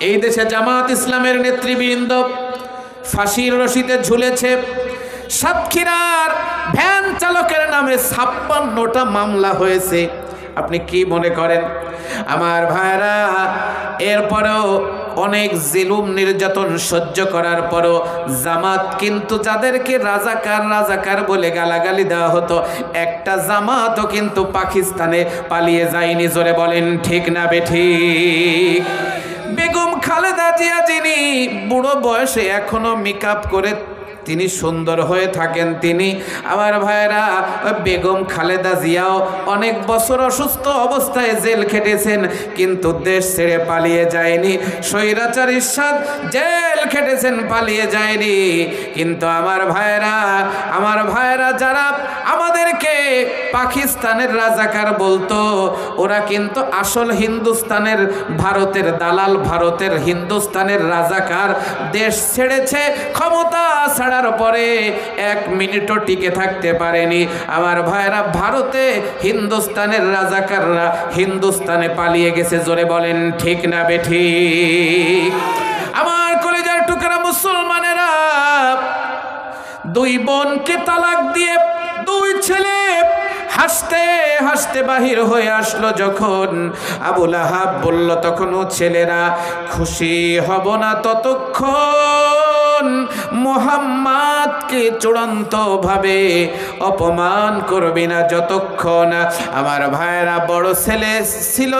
এই দেশে জামাত ইসলামের নেতৃবৃন্দ ফাঁসির রশিতে ঝুলেছে। সাতক্ষীরার ভ্যান চালকের নামে 56টা মামলা হয়েছে। আপনি কি মনে করেন আমার ভাইরা? এরপরেও অনেক জুলুম নির্যাতন সহ্য করার পরও জামাত কিন্তু যাদেরকে রাজাকার রাজাকার বলে গালাগালি দেওয়া হতো, একটা জামাতও কিন্তু পাকিস্তানে পালিয়ে যায়নি। জোরে বলেন ঠিক না বেঠিক? বেগম খালেদা জিয়া যিনি বুড়ো বয়সে এখনো মেকআপ করে তিনি সুন্দর হয়ে থাকেন, তিনি আমার ভাইরা বেগম খালেদা জিয়াও অনেক বছর অসুস্থ অবস্থায় জেল খেটেছেন, কিন্তু দেশ ছেড়ে পালিয়ে যায়নি। স্বৈরাচার ইরশাদ জেল খেটেছেন, পালিয়ে যায়নি। কিন্তু আমার ভাইরা যারা আমাদেরকে পাকিস্তানের রাজাকার বলতো, ওরা কিন্তু আসল হিন্দুস্তানের ভারতের দালাল, ভারতের হিন্দুস্তানের রাজাকার। দেশ ছেড়েছে, ক্ষমতা ছাড়ার পরে 1 মিনিটও টিকে থাকতে পারেনি। আমার ভাইরা ভারতে হিন্দুস্তানের রাজাকাররা হিন্দুস্তানে পালিয়ে গেছে। জোরে বলেন ঠিক না বেঠিক? আমার কলেজার টুকরা মুসলমানেরা, 2 বোনকে তালাক দিয়ে 2 ছেলে হাসতে হাসতে বাহির হয়ে আসলো। যখন আবুল আহাব বলল, তখন ও ছেলেরা খুশি হব না ততক্ষণ মুহাম্মাদকে চূড়ান্ত ভাবে অপমান করবি না যতক্ষণ। আমার ভাইরা বড় ছেলে ছিল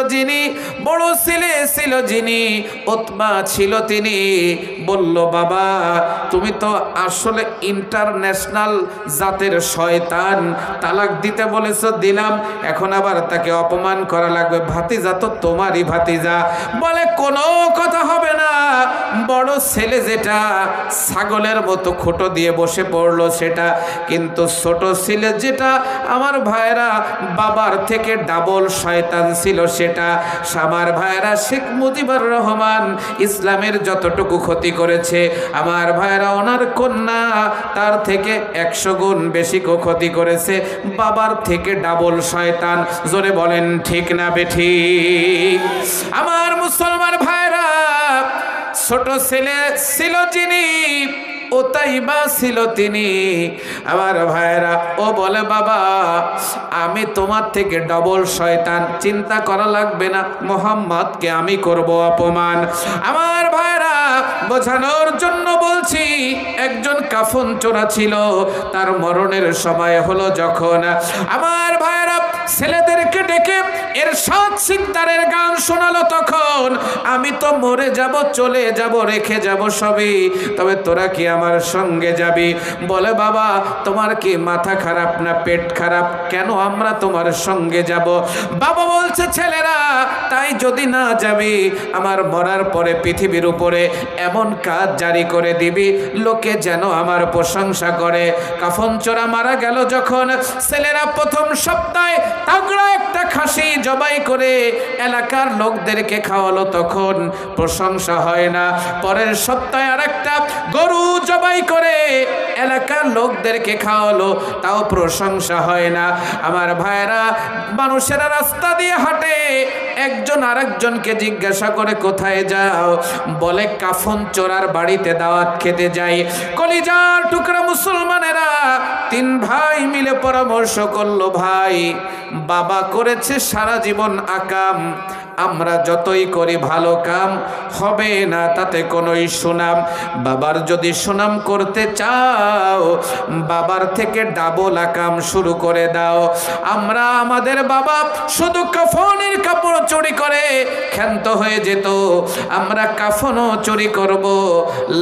যিনি উতবা ছিল, তিনি বলল, বাবা তুমি তো আসলে ইন্টারন্যাশনাল জাতের শয়তান, তালাক দিতে বলেছো দিলাম, এখন আবার তাকে অপমান করা লাগবে। ভাতিজা তো তোমারই ভাতিজা। বলে কোনো কথা হবে না। বড় ছেলে যেটা ছাগলের মতো খুঁটো দিয়ে বসে পড়লো সেটা, কিন্তু ছোট ছেলে যেটা আমার ভাইরা বাবার থেকে ডাবল শয়তান ছিল সেটা। আমার ভাইরা শেখ মুজিবুর রহমান ইসলামের যতটুকু ক্ষতি করেছে, আমার ভাইরা ওনার কন্যা তার থেকে 100 গুণ বেশি ক্ষতি করেছে। বাবার থেকে ডাবল শয়তান। জোরে বলেন ঠিক না বেঠিক? আমার মুসলমান ভাইরা, ছোট ছেলে ছিল যিনি, ওতাইবা ছিল তিনি। আমার ভাইরা ও বলে, বাবা আমি তোমার থেকে ডবল শয়তান, চিন্তা করা লাগবে না, মুহাম্মদকে আমি করব অপমান। আমার ভাইরা বোঝানোর জন্য বলছি, একজন কাফন চোরা ছিল, তার মরণের সময় হলো যখন, আমার ভাইরা ছেলেদেরকে ডেকে এরশাদ সিকদারের গান শোনালো, তখন আমি তো মরে যাব, চলে যাব, রেখে যাব সবই, তবে তোরা কি আমার সঙ্গে যাবি? বলে, বাবা তোমার কি মাথা খারাপ না পেট খারাপ? কেন আমরা তোমার সঙ্গে যাব? বাবা বলছে, ছেলেরা তাই যদি না যাবি, আমার মরার পরে পৃথিবীর উপরে এমন কাজ জারি করে দিবি, লোকে যেন আমার প্রশংসা করে। কাফন চোরা মারা গেল যখন, ছেলেরা প্রথম সপ্তাহে তাগড়া একটা খাসি জবাই করে এলাকার লোকদেরকে খাওয়ালো, তখন প্রশংসা হয় না। পরের সপ্তাহে আরেকটা গরু জবাই করে এলাকার লোকদেরকে খাওয়ালো, তাও প্রশংসা হয় না। আমার ভাইরা, মানুষেরা রাস্তা দিয়ে হাঁটে, একজন আরেকজনকে জিজ্ঞাসা করে কোথায় যাও? বলে কাফন চোরার বাড়িতে দাওয়াত খেতে যাই। কলিজার টুকরা মুসলমানেরা, 3 ভাই মিলে পরামর্শ করলো, ভাই বাবা করেছে সারা জীবন আকাম, আমরা যতই করি ভালো কাম হবে না তাতে কোনোই সুনাম। বাবার যদি সুনাম করতে চাও, বাবার থেকে ডাবল আকাম শুরু করে দাও। আমরা আমাদের বাবা শুধু কাফনের কাপড় চুরি করে ক্ষান্ত হয়ে যেত, আমরা কাফনও চুরি করব,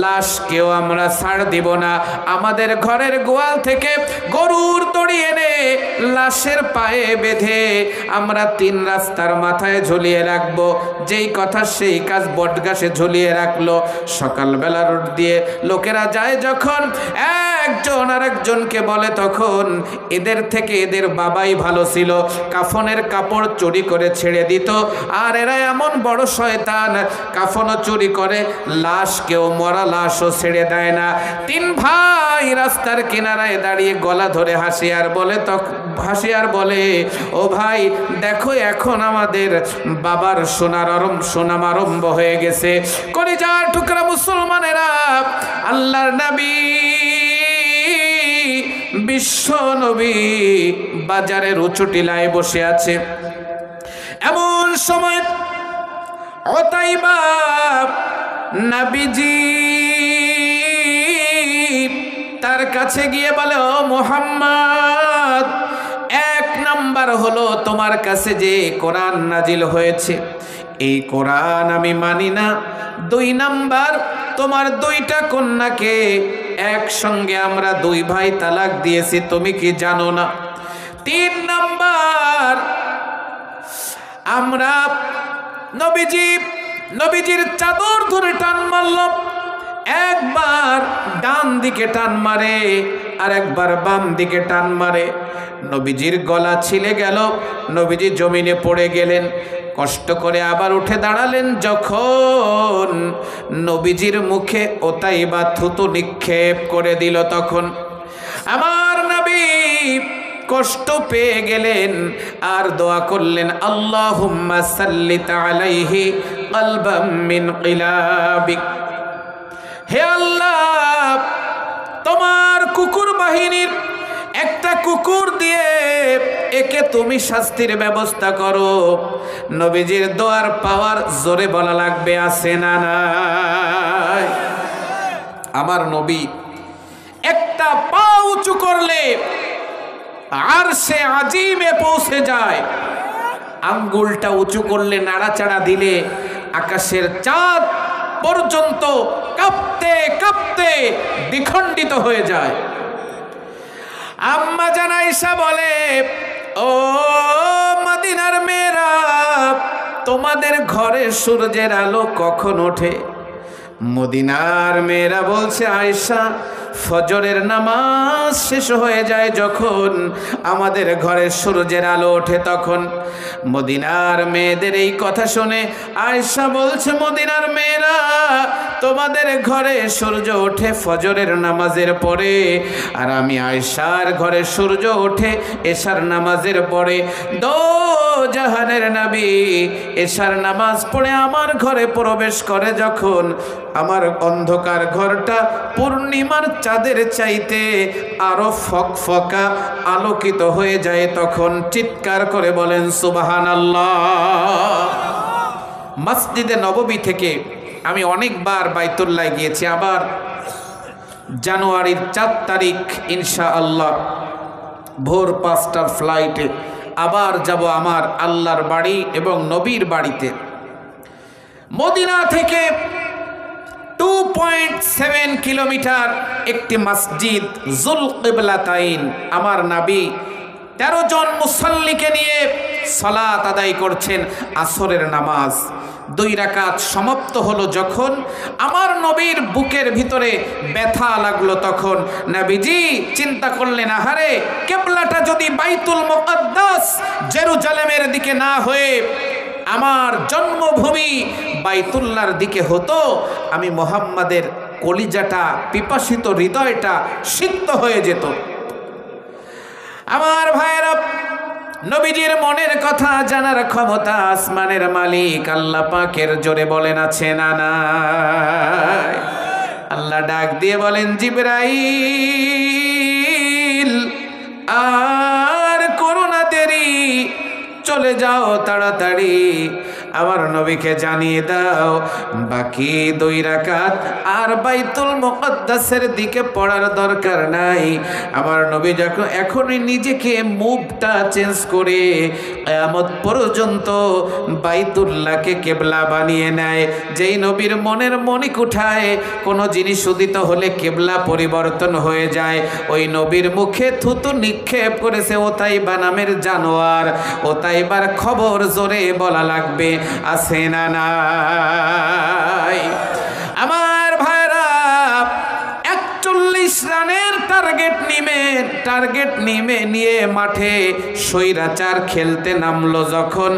লাশকেও আমরা ছাড় দিব না। আমাদের ঘরের গোয়াল থেকে গরুর দড়ি এনে লাশের পায়ে বেঁধে আমরা 3 রাস্তার মাথায় ঝুলিয়ে রাখবো। যেই কথা সেই কাজ, বটগাছে ঝুলিয়ে রাখলো। সকালবেলা রোড দিয়ে লোকেরা যায় যখন, একজন আরেকজনকে বলে, তখন এদের থেকে এদের বাবাই ভালো ছিল, কাফনের কাপড় চুরি করে ছেড়ে দিত। আর এরা এমন বড় শয়তান, কাফনও চুরি করে, লাশকেও, মরা লাশও ছেড়ে দেয় না। 3 ভাই রাস্তার কিনারায় দাঁড়িয়ে গলা ধরে হাসি আর বলে, ও ভাই দেখো এখন আমাদের বাবা আবার শোনাম আরম্ভ হয়ে গেছে। কলিজার টুকরা মুসলমানেরা, আল্লাহর নবী বিশ্ব নবী বাজারের উঁচু টিলায় বসে আছে। এমন সময় উতাইবা নবীজি তার কাছে গিয়ে বলে, ও মুহাম্মদ, এক নাম্বার হলো তোমার কাছে যে কোরআন নাজিল হয়েছে, এই কোরআন আমি মানি না। 2 নাম্বার, তোমার 2টা কন্যাকে একসঙ্গে আমরা 2 ভাই তালাক দিয়েছি, তুমি কি জানো না? 3 নাম্বার, আমরা নবীজির চাদর ধরে টান মারল, একবার ডান দিকে টান মারে আর একবার বাম দিকে টান মারে। নবীজির গলা ছিলে গেল, নবীজি জমিনে পড়ে গেলেন। কষ্ট করে আবার উঠে দাঁড়ালেন। যখন নবীজির মুখে উতাইবা থুতু নিক্ষেপ করে দিল, তখন আমার নবী কষ্ট পেয়ে গেলেন আর দোয়া করলেন, আল্লাহুম্মা সাল্লিত আলাইহি কলবাম মিন কিলাবিক। হে আল্লাহ, তোমার কুকুর বাহিনীর একটা কুকুর দিয়ে একে তুমি শাস্তির ব্যবস্থা করো। নবীজির দোয়ার পাওয়ার জোরে বলা লাগবে, আছে না নাই? আমার নবী একটা পা উঁচু করলে আরশে আজিমে পৌঁছে যায়, আঙ্গুলটা উঁচু করলে, নাড়াচাড়া দিলে আকাশের চাঁদ পর্যন্ত কাঁপতে কাঁপতে দ্বিখণ্ডিত হয়ে যায়। আম্মা জান আয়েশা বলে, ও মদিনার মেয়েরা, তোমাদের ঘরে সূর্যের আলো কখন ওঠে? মদিনার মেয়েরা বলছে, আয়েশা, ফজরের নামাজ শেষ হয়ে যায় যখন আমাদের ঘরে সূর্যের আলো ওঠে তখন। মদিনার মেয়েদের এই কথা শুনে আয়েশা বলছে, মদিনার মেয়েরা, তোমাদের ঘরে সূর্য ওঠে ফজরের নামাজের পরে, আর আমি আয়েশার ঘরে সূর্য ওঠে এশার নামাজের পরে। দো জাহানের নবী এশার নামাজ পড়ে আমার ঘরে প্রবেশ করে যখন, আমার অন্ধকার ঘরটা পূর্ণিমার চাঁদের চাইতে আরো ফকফকা আলোকিত হয়ে যায়। তখন চিৎকার করে বলেন সুবহানাল্লাহ। মসজিদে নববী থেকে আমি অনেকবার বাইতুল্লাহ গিয়েছি, আবার জানুয়ারির 4 তারিখ ইনশাআল্লাহ ভোর 5টার ফ্লাইটে আবার যাব আমার আল্লাহর বাড়ি এবং নবীর বাড়িতে। মদিনা থেকে 2.7 কিলোমিটার একটি মসজিদ জুল কিবলাতাইন, আমার নবী 13 জন মুসল্লিকে নিয়ে সালাত আদায় করছেন, আসরের নামাজ 2 রাকাত সমাপ্ত হলো। যখন আমার নবীর বুকের ভিতরে ব্যথা লাগলো, তখন নবীজি চিন্তা করলেন, আহারে, কিবলাটা যদি বাইতুল মুকদ্দাস জেরুজালেমের দিকে না হয়ে আমার জন্মভূমি বাইতুল্লাহর দিকে হতো, আমি মুহাম্মাদের কলিজাটা, পিপাসিত হৃদয়টা সিক্ত হয়ে যেত। আমার ভাইয়েরা, নবীজির মনের কথা জানার ক্ষমতা আসমানের মালিক আল্লাহ পাকের, জোরে বলেন আছে না নাই? আল্লাহ ডাক দিয়ে বলেন, জিবরাইল, আর করো না দেরি, চলে যাও তাড়াতাড়ি, আমার নবীকে জানিয়ে দাও বাকি 2 রাকাত আর বাইতুল মুকদ্দাসের দিকে পড়ার দরকার নাই। আমার নবী যখন এখনই নিজেকে মুভটা চেঞ্জ করে কিয়ামত পর্যন্ত বাইতুল্লাহকে কিবলা বানিয়ে নেয়। যেই নবীর মনের মণিকুঠায় কোনো জিনিস উদিত হলে কিবলা পরিবর্তন হয়ে যায়, ওই নবীর মুখে থুতু নিক্ষেপ করেছে উতাইবা নামের জানোয়ার। উতাইবার খবর জোরে বলা লাগবে, আছে না নাই? আমার ভাইরা, 41 রানের টার্গেট নিবেন, টার্গেট নিয়ে মাঠে স্বৈরাচার খেলতে নামলো যখন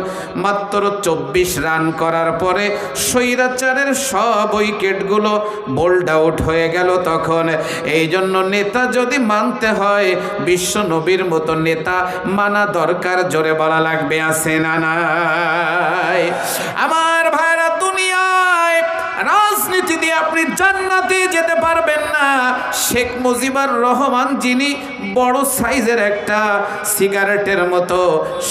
মাত্র 24 রান করার পরে স্বৈরাচারের সব উইকেটগুলো বোল্ড আউট হয়ে গেল। তখন এই জন্য নেতা যদি মানতে হয় বিশ্ব নবীর মতো নেতা মানা দরকার। জোরে বলা লাগবে আছে না নাই? আমার ভাইরা, দুনিয়ায় রাজনীতি দিয়ে আপনি জান্নাতে যেতে পারবেন না। শেখ মুজিবুর রহমান যিনি বড় সাইজের একটা সিগারেটের মতো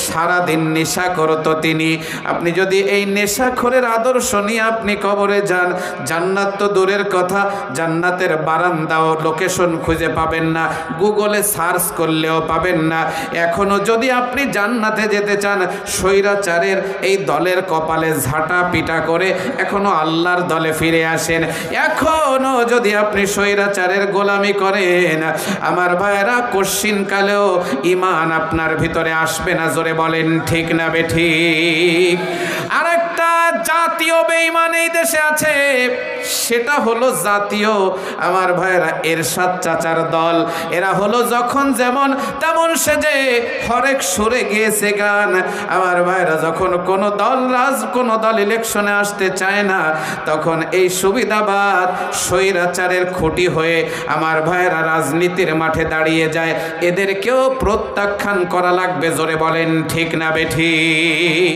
সারাদিন নেশা করতো, তিনি, আপনি যদি এই নেশাখোরের আদর্শ নিয়ে আপনি কবরে যান, জান্নাত তো দূরের কথা, জান্নাতের বারান্দাও লোকেশন খুঁজে পাবেন না, গুগলে সার্চ করলেও পাবেন না। এখনো যদি আপনি জান্নাতে যেতে চান, স্বৈরাচারের এই দলের কপালে ঝাঁটা পিটা করে এখনো আল্লাহর দলে ফিরে আসেন। এখনো যদি আপনি স্বৈরাচারের গোলামি করেন, আমার ভাইরা, কশিন কালেও ঈমান আপনার ভিতরে আসবে না। জোরে বলেন ঠিক না বেঠিক? আরেকটা জাতীয় বেঈমান এই দেশে আছে, সেটা হলো জাতীয়, আমার ভাইরা, এরশাদ চাচার দল। এরা হলো যখন যেমন তেমন সেজে হরেক সুরে গিয়েছে গান। আমার ভাইরা, যখন কোনো দল ইলেকশনে আসতে চায় না, তখন এই সুবিধাবাদ স্বৈরাচারের খুঁটি হয়ে আমার ভাইরা রাজনীতির মাঠে দাঁড়িয়ে যায়। এদেরকেও প্রত্যাখ্যান করা লাগবে। জোরে বলেন ঠিক না বেঠিক?